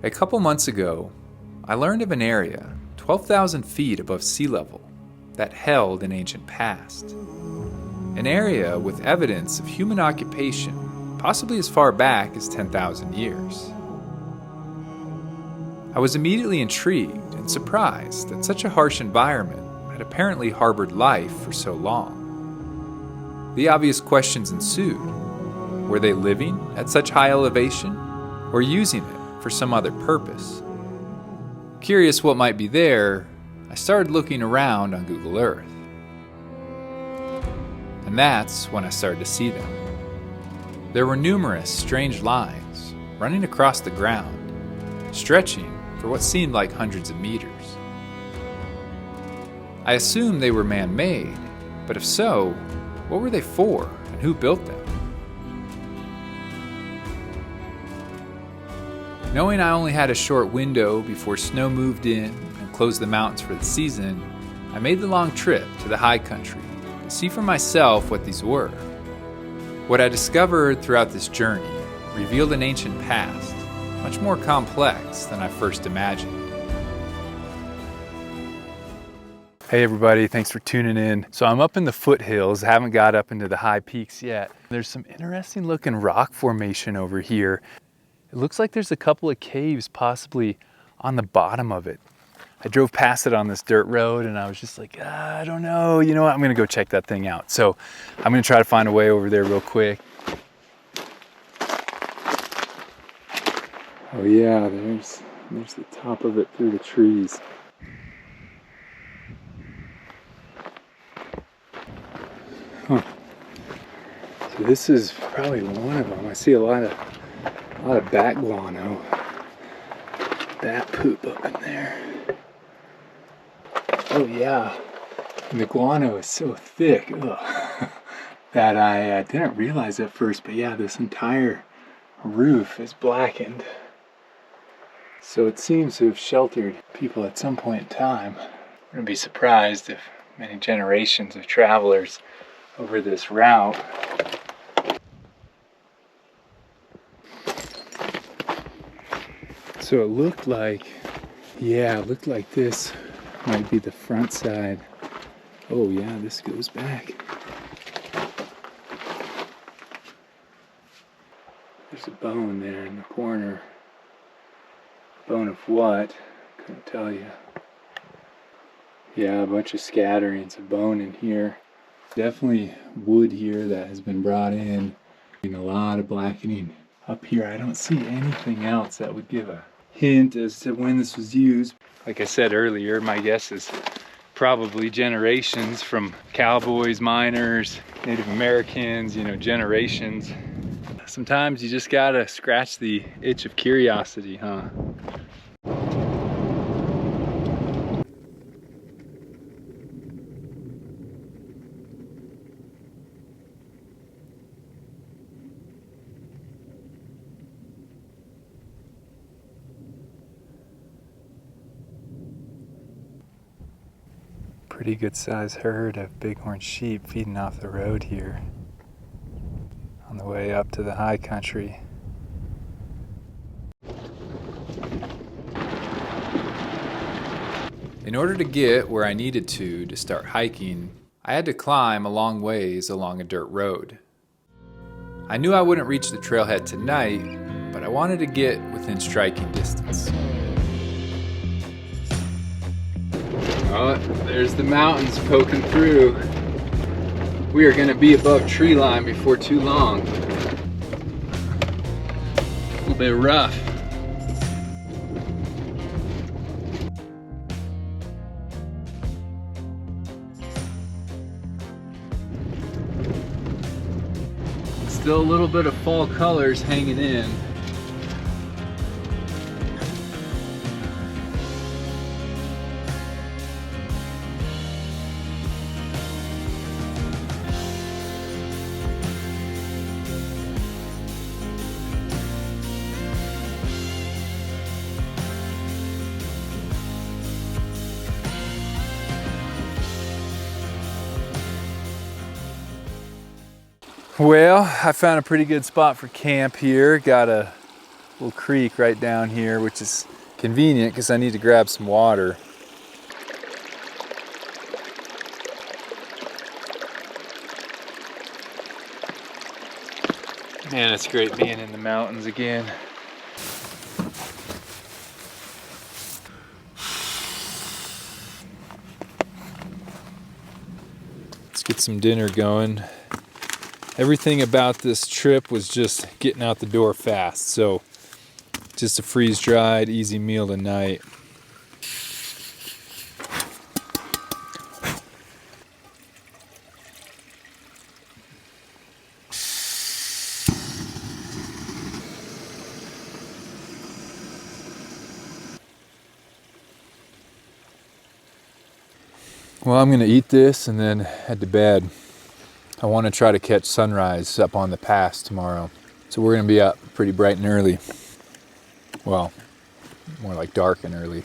A couple months ago, I learned of an area 12,000 feet above sea level that held an ancient past. An area with evidence of human occupation, possibly as far back as 10,000 years. I was immediately intrigued and surprised that such a harsh environment had apparently harbored life for so long. The obvious questions ensued. Were they living at such high elevation, or using it for some other purpose? Curious what might be there, I started looking around on Google Earth. And that's when I started to see them. There were numerous strange lines running across the ground, stretching for what seemed like hundreds of meters. I assumed they were man-made, but if so, what were they for and who built them? Knowing I only had a short window before snow moved in and closed the mountains for the season, I made the long trip to the high country to see for myself what these were. What I discovered throughout this journey revealed an ancient past, much more complex than I first imagined. Hey everybody, thanks for tuning in. So I'm up in the foothills, haven't got up into the high peaks yet. There's some interesting looking rock formation over here. It looks like there's a couple of caves possibly on the bottom of it. I drove past it on this dirt road and I was just like, I don't know, you know what, I'm gonna go check that thing out. So I'm gonna try to find a way over there real quick. Oh yeah, there's the top of it through the trees. Huh. So this is probably one of them. I see a lot of bat guano, bat poop up in there. Oh yeah, and the guano is so thick that I didn't realize at first, but yeah, this entire roof is blackened. So it seems to have sheltered people at some point in time. I wouldn't be surprised if many generations of travelers over this route so it looked like this might be the front side. Oh yeah, this goes back. There's a bone there in the corner. Bone of what? Couldn't tell you. Yeah, a bunch of scatterings of bone in here. Definitely wood here that has been brought in. And a lot of blackening up here. I don't see anything else that would give a hint as to when this was used. Like I said earlier, my guess is probably generations from cowboys, miners, Native Americans, generations. Sometimes you just gotta scratch the itch of curiosity, huh? Pretty good sized herd of bighorn sheep feeding off the road here on the way up to the high country. In order to get where I needed to start hiking, I had to climb a long ways along a dirt road. I knew I wouldn't reach the trailhead tonight, but I wanted to get within striking distance. Oh, there's the mountains poking through. We are going to be above tree line before too long. A little bit rough. Still a little bit of fall colors hanging in. Well, I found a pretty good spot for camp here. Got a little creek right down here, which is convenient because I need to grab some water. Man, it's great being in the mountains again. Let's get some dinner going. Everything about this trip was just getting out the door fast, so just a freeze-dried, easy meal tonight. Well, I'm gonna eat this and then head to bed. I want to try to catch sunrise up on the pass tomorrow. So we're gonna be up pretty bright and early. Well, more like dark and early.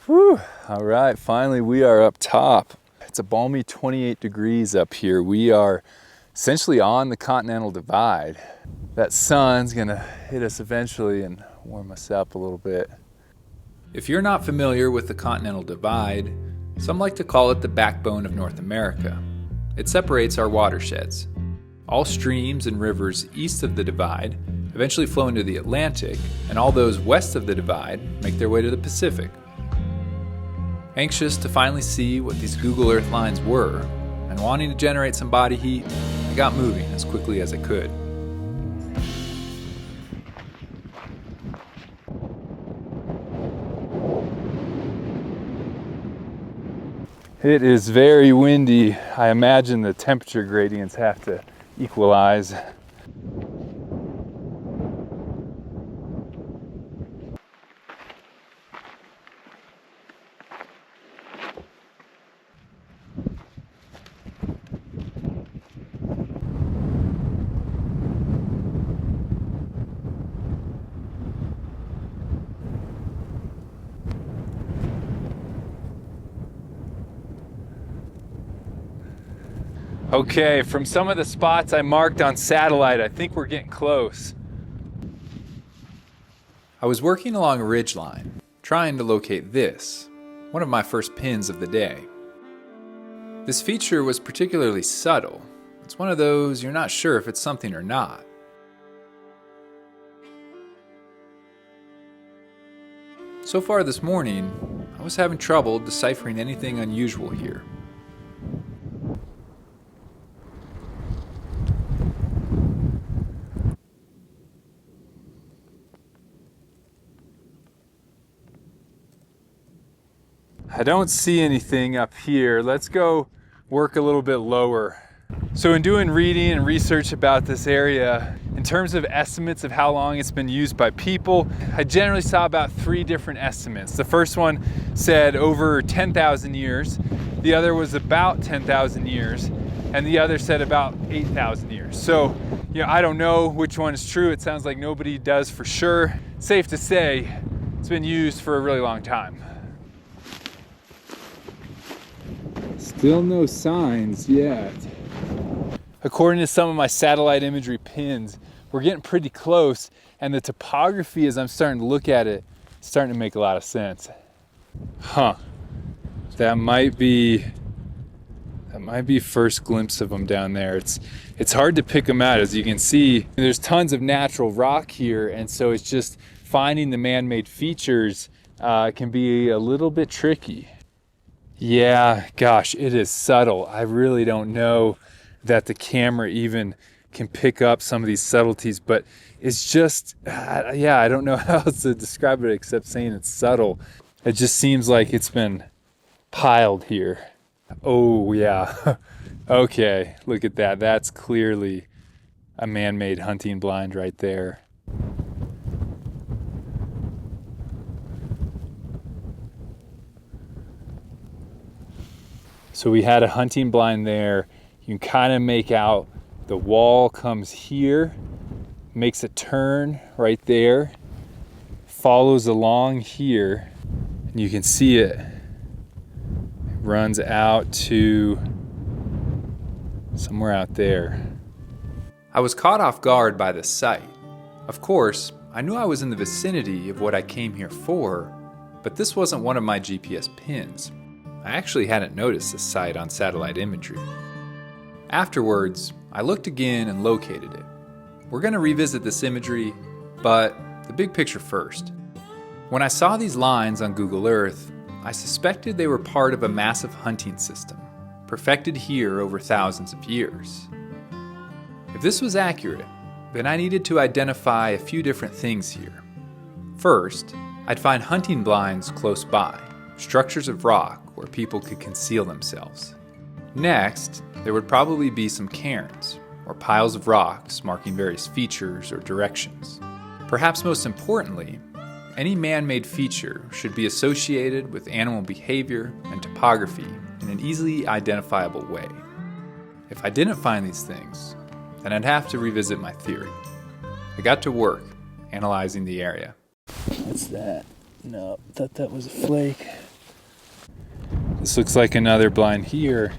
Whew. All right, finally we are up top. It's a balmy 28 degrees up here. We are essentially on the Continental Divide. That sun's gonna hit us eventually and warm us up a little bit. If you're not familiar with the Continental Divide, some like to call it the backbone of North America. It separates our watersheds. All streams and rivers east of the divide eventually flow into the Atlantic, and all those west of the divide make their way to the Pacific. Anxious to finally see what these Google Earth lines were, and wanting to generate some body heat, I got moving as quickly as I could. It is very windy. I imagine the temperature gradients have to equalize. Okay, from some of the spots I marked on satellite, I think we're getting close. I was working along a ridge line, trying to locate this, one of my first pins of the day. This feature was particularly subtle. It's one of those you're not sure if it's something or not. So far this morning, I was having trouble deciphering anything unusual here. I don't see anything up here. Let's go work a little bit lower. So in doing reading and research about this area, in terms of estimates of how long it's been used by people, I generally saw about 3 different estimates. The first one said over 10,000 years, the other was about 10,000 years, and the other said about 8,000 years. So, I don't know which one is true. It sounds like nobody does for sure. Safe to say, it's been used for a really long time. Still no signs yet. According to some of my satellite imagery pins, we're getting pretty close, and the topography as I'm starting to look at it is starting to make a lot of sense. Huh. That might be first glimpse of them down there. It's hard to pick them out. As you can see, there's tons of natural rock here, and so it's just finding the man-made features can be a little bit tricky. Yeah, gosh, it is subtle. I really don't know that the camera even can pick up some of these subtleties, but it's just, I don't know how else to describe it except saying it's subtle. It just seems like it's been piled here. Oh, yeah. Okay, look at that. That's clearly a man-made hunting blind right there. So we had a hunting blind there. You You can kind of make out the wall comes here, makes a turn right there, follows along here, and you can see it. It runs out to somewhere out there. I was caught off guard by the sight. Of course, I knew I was in the vicinity of what I came here for, but this wasn't one of my GPS pins. I actually hadn't noticed this site on satellite imagery. Afterwards, I looked again and located it. We're going to revisit this imagery, but the big picture first. When I saw these lines on Google Earth, I suspected they were part of a massive hunting system, perfected here over thousands of years. If this was accurate, then I needed to identify a few different things here. First, I'd find hunting blinds close by, structures of rock where people could conceal themselves. Next, there would probably be some cairns, or piles of rocks marking various features or directions. Perhaps most importantly, any man-made feature should be associated with animal behavior and topography in an easily identifiable way. If I didn't find these things, then I'd have to revisit my theory. I got to work analyzing the area. What's that? No, thought that was a flake. This looks like another blind here.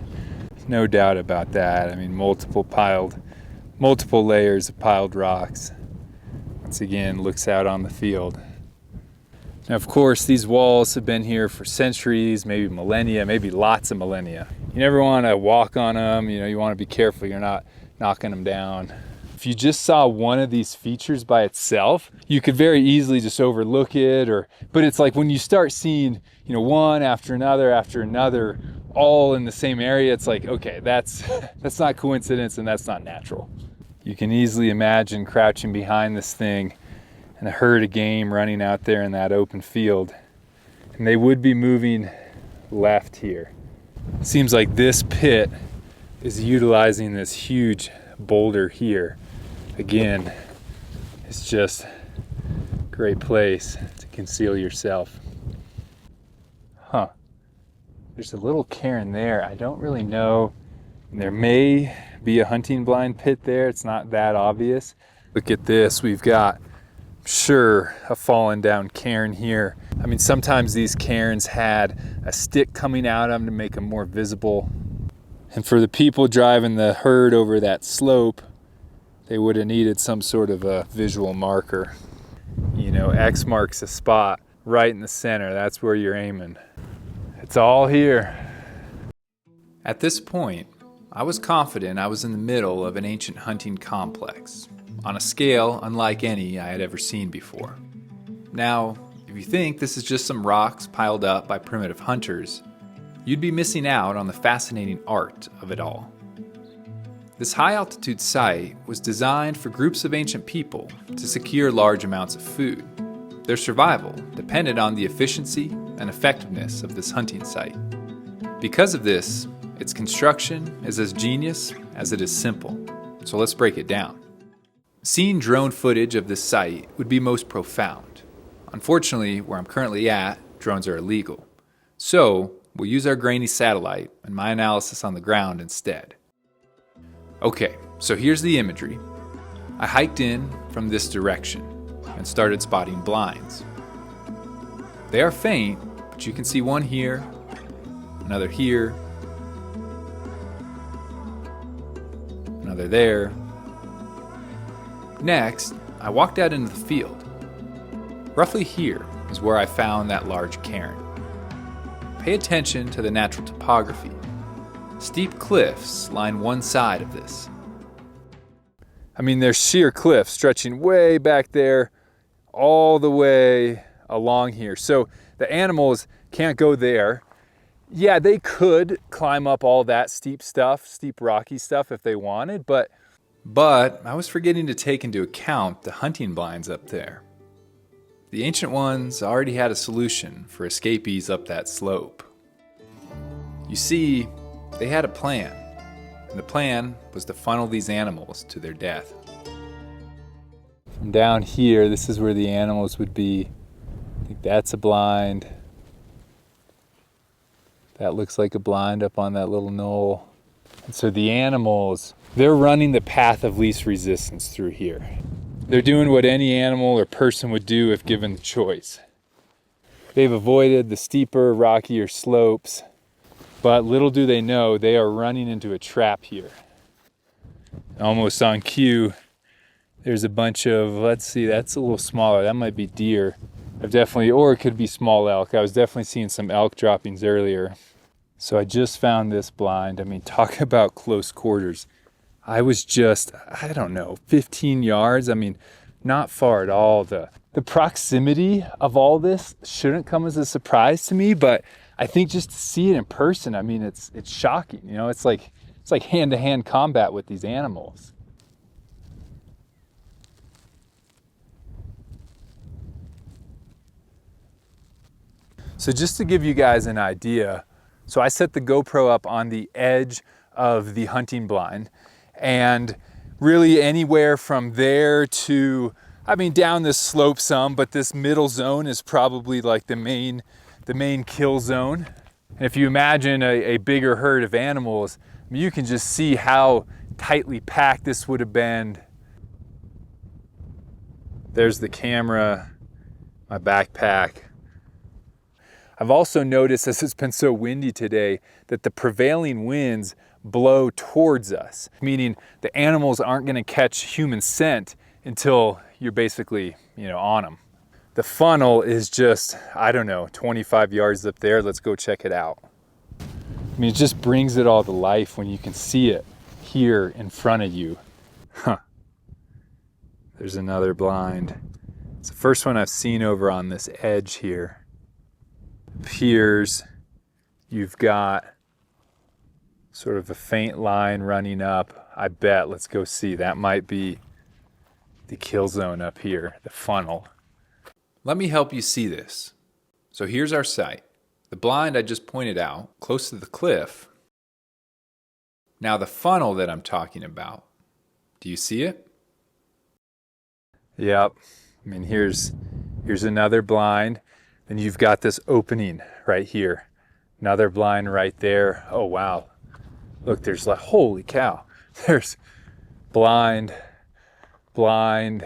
No doubt about that. I mean, multiple layers of piled rocks. Once again, looks out on the field. Now, of course, these walls have been here for centuries, maybe millennia, maybe lots of millennia. You never want to walk on them. You want to be careful you're not knocking them down. If you just saw one of these features by itself, you could very easily just overlook it, but it's like when you start seeing, one after another, all in the same area, it's like, okay, that's not coincidence and that's not natural. You can easily imagine crouching behind this thing and a herd of game running out there in that open field. And they would be moving left here. Seems like this pit is utilizing this huge boulder here. Again, it's just a great place to conceal yourself. There's a little cairn there. I don't really know. There may be a hunting blind pit there. It's not that obvious. Look at this. We've got, sure, a fallen down cairn here. I mean, sometimes these cairns had a stick coming out of them to make them more visible. And for the people driving the herd over that slope, they would have needed some sort of a visual marker. X marks a spot right in the center. That's where you're aiming. It's all here. At this point, I was confident I was in the middle of an ancient hunting complex, on a scale unlike any I had ever seen before. Now, if you think this is just some rocks piled up by primitive hunters, you'd be missing out on the fascinating art of it all. This high-altitude site was designed for groups of ancient people to secure large amounts of food. Their survival depended on the efficiency and effectiveness of this hunting site. Because of this, its construction is as genius as it is simple. So let's break it down. Seeing drone footage of this site would be most profound. Unfortunately, where I'm currently at, drones are illegal. So we'll use our grainy satellite and my analysis on the ground instead. Okay, so here's the imagery. I hiked in from this direction and started spotting blinds. They are faint, but you can see one here, another here, another there. Next, I walked out into the field. Roughly here is where I found that large cairn. Pay attention to the natural topography. Steep cliffs line one side of this. I mean, there's sheer cliffs stretching way back there, all the way along here. So the animals can't go there. Yeah, they could climb up all that steep rocky stuff if they wanted, but I was forgetting to take into account the hunting blinds up there. The ancient ones already had a solution for escapees up that slope. You see, they had a plan, and the plan was to funnel these animals to their death. From down here, this is where the animals would be. I think that's a blind. That looks like a blind up on that little knoll. And so the animals, they're running the path of least resistance through here. They're doing what any animal or person would do if given the choice. They've avoided the steeper, rockier slopes, but little do they know they are running into a trap here. Almost on cue, there's a bunch of, let's see, that's a little smaller. That might be deer. Or it could be small elk. I was definitely seeing some elk droppings earlier. So I just found this blind. I mean, talk about close quarters. I was just, I don't know, 15 yards. I mean, not far at all. The proximity of all this shouldn't come as a surprise to me, but I think just to see it in person, I mean, it's shocking. You know, it's like hand-to-hand combat with these animals. So just to give you guys an idea, so I set the GoPro up on the edge of the hunting blind, and really anywhere from there to, I mean, down this slope some, but this middle zone is probably like the main kill zone. And if you imagine a bigger herd of animals, I mean, you can just see how tightly packed this would have been. There's the camera, my backpack. I've also noticed, as it's been so windy today, that the prevailing winds blow towards us, meaning the animals aren't going to catch human scent until you're basically, on them. The funnel is just, I don't know, 25 yards up there. Let's go check it out. I mean, it just brings it all to life when you can see it here in front of you. There's another blind. It's the first one I've seen over on this edge here. Appears you've got sort of a faint line running up. I bet, let's go see. That might be the kill zone up here, the funnel. Let me help you see this. So here's our site. The blind I just pointed out, close to the cliff. Now the funnel that I'm talking about, do you see it? Yep. I mean, here's another blind. Then you've got this opening right here. Another blind right there. Oh, wow. Look, there's like, holy cow. There's blind, blind,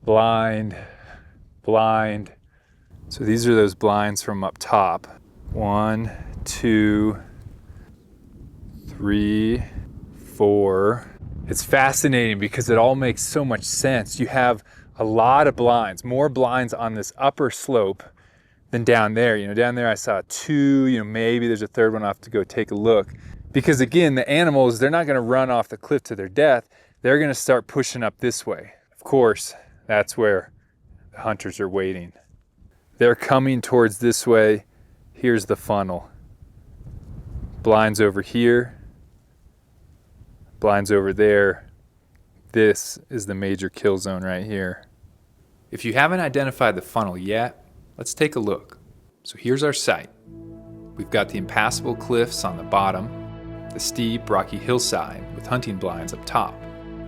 blind, blind. So these are those blinds from up top. 1, 2, 3, 4. It's fascinating because it all makes so much sense. You have a lot of blinds, more blinds on this upper slope than down there. Down there I saw 2, maybe there's a third one. I'll have to go take a look. Because again, the animals, they're not gonna run off the cliff to their death. They're gonna start pushing up this way. Of course, that's where the hunters are waiting. They're coming towards this way. Here's the funnel. Blinds over here, blinds over there. This is the major kill zone right here. If you haven't identified the funnel yet, let's take a look. So here's our site. We've got the impassable cliffs on the bottom, the steep, rocky hillside with hunting blinds up top,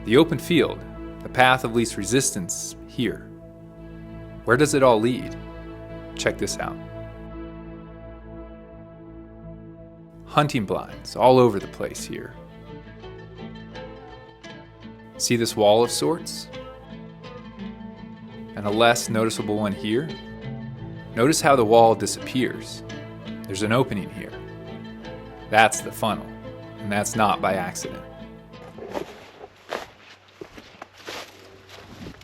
the open field, the path of least resistance here. Where does it all lead? Check this out. Hunting blinds all over the place here. See this wall of sorts? And a less noticeable one here? Notice how the wall disappears. There's an opening here. That's the funnel, and that's not by accident.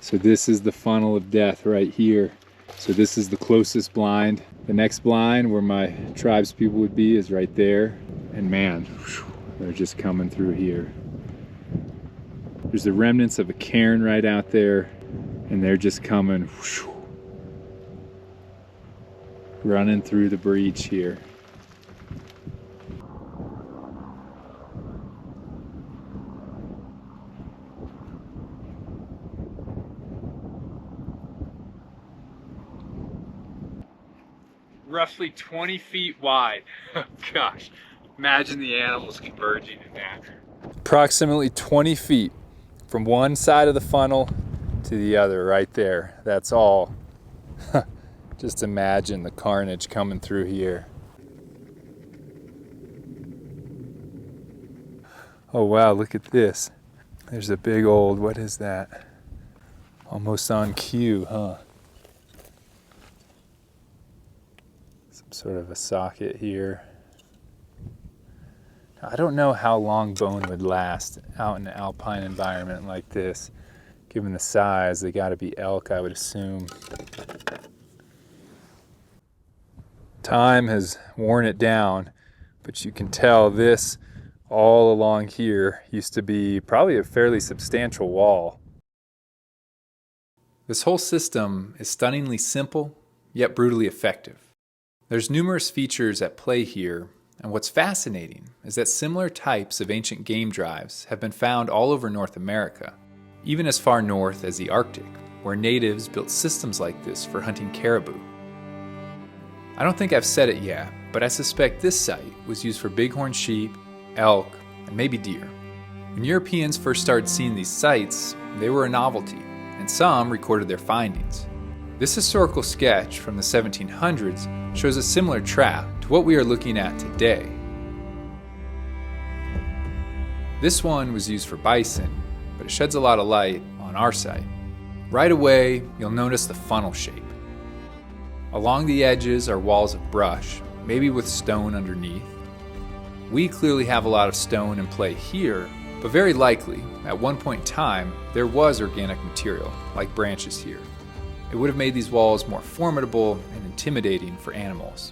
So this is the funnel of death right here. So this is the closest blind. The next blind where my tribes people would be is right there. And man, they're just coming through here. There's the remnants of a cairn right out there, and they're just coming, running through the breach here. Roughly 20 feet wide. Gosh, imagine the animals converging in that. Approximately 20 feet from one side of the funnel to the other right there. That's all. Just imagine the carnage coming through here. Oh wow, look at this. There's a big old, what is that? Almost on cue, huh? Some sort of a socket here. I don't know how long bone would last out in an alpine environment like this. Given the size, they gotta be elk, I would assume. Time has worn it down, but you can tell this all along here used to be probably a fairly substantial wall. This whole system is stunningly simple, yet brutally effective. There's numerous features at play here, and what's fascinating is that similar types of ancient game drives have been found all over North America, even as far north as the Arctic, where natives built systems like this for hunting caribou. I don't think I've said it yet, but I suspect this site was used for bighorn sheep, elk, and maybe deer. When Europeans first started seeing these sites, they were a novelty, and some recorded their findings. This historical sketch from the 1700s shows a similar trap to what we are looking at today. This one was used for bison, but it sheds a lot of light on our site. Right away, you'll notice the funnel shape. Along the edges are walls of brush, maybe with stone underneath. We clearly have a lot of stone in play here, but very likely, at one point in time, there was organic material, like branches here. It would have made these walls more formidable and intimidating for animals.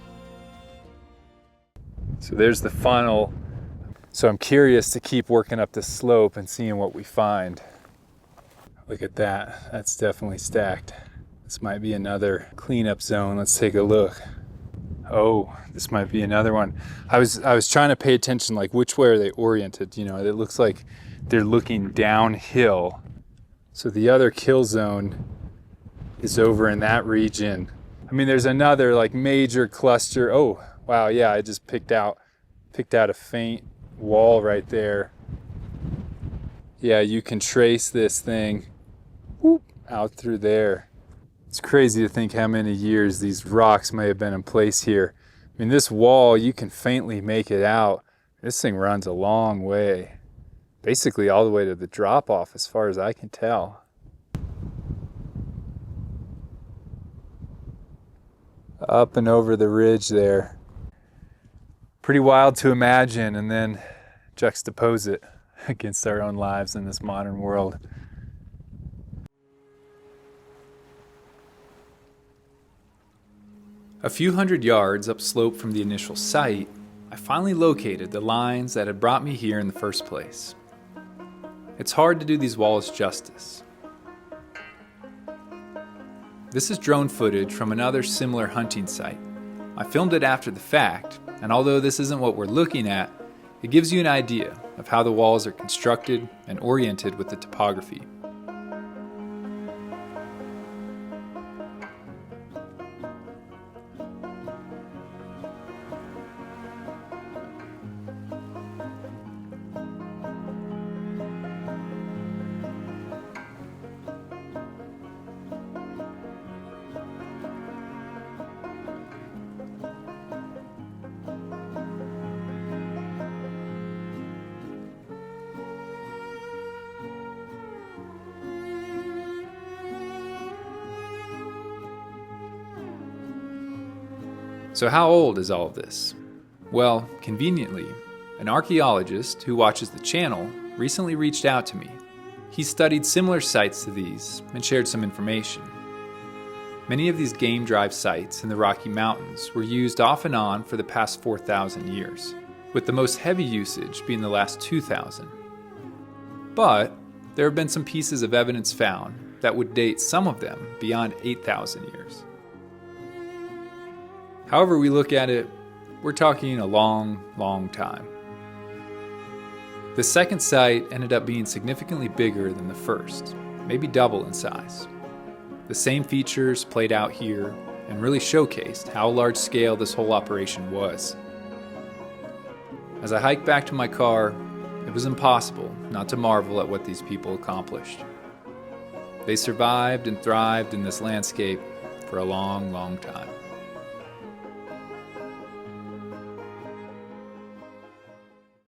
So there's the funnel. So I'm curious to keep working up this slope and seeing what we find. Look at that, that's definitely stacked. This might be another cleanup zone. Let's take a look. Oh, this might be another one. I was trying to pay attention, like which way are they oriented? You know, it looks like they're looking downhill. So the other kill zone is over in that region. I mean, there's another like major cluster. Oh, wow, yeah, I just picked out a faint wall right there. Yeah, you can trace this thing whoop, out through there. It's crazy to think how many years these rocks may have been in place here. I mean, this wall, you can faintly make it out. This thing runs a long way. Basically all the way to the drop-off as far as I can tell. Up and over the ridge there. Pretty wild to imagine and then juxtapose it against our own lives in this modern world. A few hundred yards upslope from the initial site, I finally located the lines that had brought me here in the first place. It's hard to do these walls justice. This is drone footage from another similar hunting site. I filmed it after the fact, and although this isn't what we're looking at, it gives you an idea of how the walls are constructed and oriented with the topography. So how old is all of this? Well, conveniently, an archaeologist who watches the channel recently reached out to me. He studied similar sites to these and shared some information. Many of these game drive sites in the Rocky Mountains were used off and on for the past 4,000 years, with the most heavy usage being the last 2,000. But there have been some pieces of evidence found that would date some of them beyond 8,000 years. However we look at it, we're talking a long, long time. The second site ended up being significantly bigger than the first, maybe double in size. The same features played out here and really showcased how large scale this whole operation was. As I hiked back to my car, it was impossible not to marvel at what these people accomplished. They survived and thrived in this landscape for a long, long time.